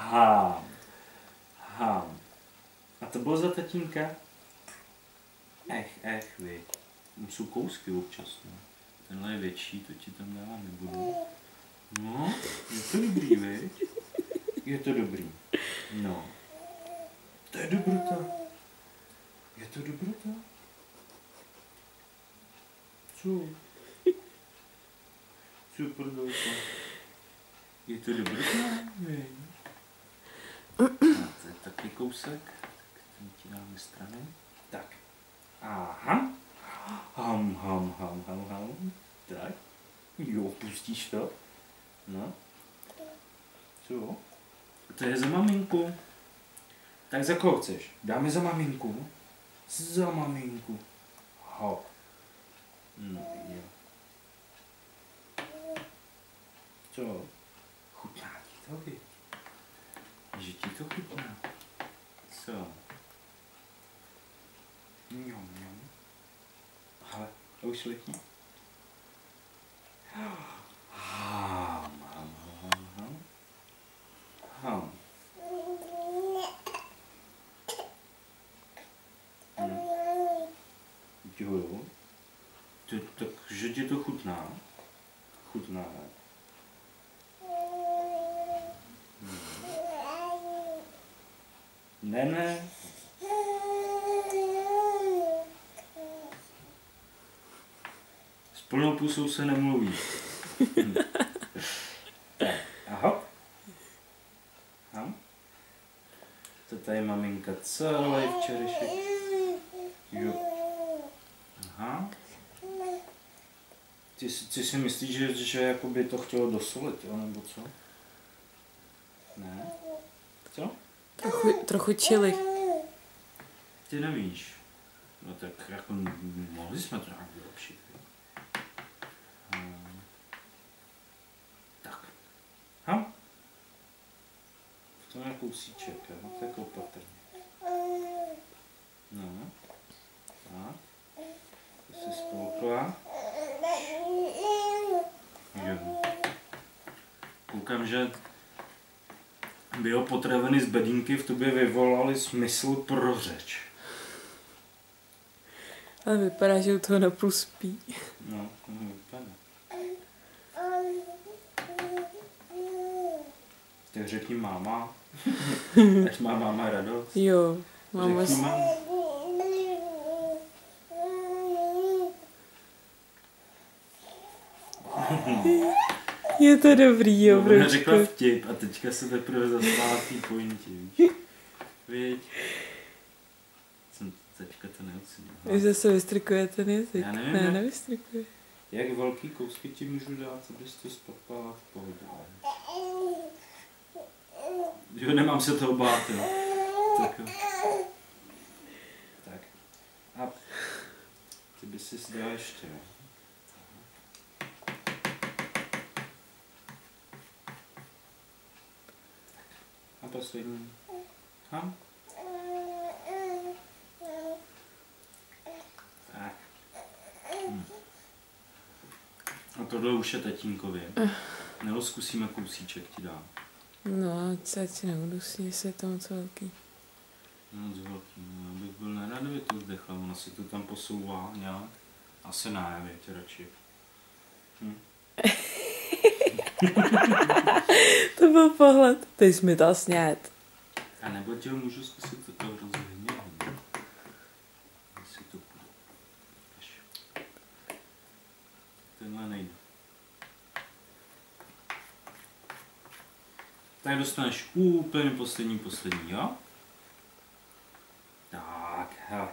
Hám. Hám. A to bylo za tatínka? Viď. Jsou kousky občas, no. Tenhle je větší, to ti tam dávat nebudu. No, je to dobrý, viď? Je to dobrý. No. To je dobrota. Je to dobrota? Co? Co prdolka? Je to dobrota? Ne. A to je taky kousek. Tak ten ti dáme strany. Tak. Aha. Ham. Tak. Jo, pustíš to? No. Co? To je za maminku. Tak za koho chceš? Dáme za maminku? Za maminku. Hop. No jo. Co? Chutná ti to, viď? Že ti to chutná? Co? Mňam. Hele, to už letí. Ham. Jo. Takže ti to chutná? Chutná. Ne. S plnou pusou se nemluví. Tak, aha. To tady maminka celý včerejšek. Jo. Aha. Ty si myslíš, že jakoby to chtělo dosolit, jo, nebo co? Ne? Co? Trochu chili. Ty nevíš. No tak jako mohli jsme to nějak vylepšit. Tak. V tom je kousíček, jo, tak opatrně. No. Tak. To se spolkla. Jo. Koukám, že biopotraviny z bedínky v tobě vyvolaly smysl pro řeč. Ale vypadá, že u toho napůl spí. No, vypadá. Tak řekni máma. Ať má máma radost. Jo, máma. Řekni máma. Je to dobrý, jo, Ona řekla vtip a teďka se teprve zasmála v té pointě, víš? Víď? Jsem teďka to neocenil. Vy zase vystrikuje ten jazyk. Já nevím, ne, nevystrikuje. Jak velký kousky ti můžu dát, abys to spapala v pohodě. Jo, nemám se toho bát, jo. Tak jo. Tak. A ty by si dala ještě, jo. A poslední. Tak. A tohle už je tatínkovi. Nebo zkusíme kousíček ti dám. No, ať si neudusí, jestli je to moc velký. Moc velký, no, abych byl nerad, kdyby to zdechla, ona si to tam posouvá nějak. Asi ne, větě radši. To byl pohled. Ty jsi mi to snět. A nebo tě ho můžu zkusit toto rozhodně. Jestli to půjde. Tenhle nejde. Tak dostaneš úplně poslední, jo? Tak, hele.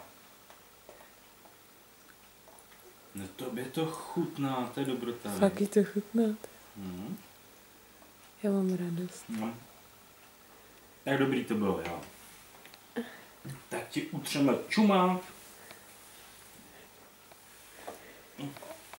No tobě to chutná, to je dobrota. Fakt je to chutná. Hmm. Já mám radost. No. Tak dobrý to bylo, jo. Tak ti utřeme čumák.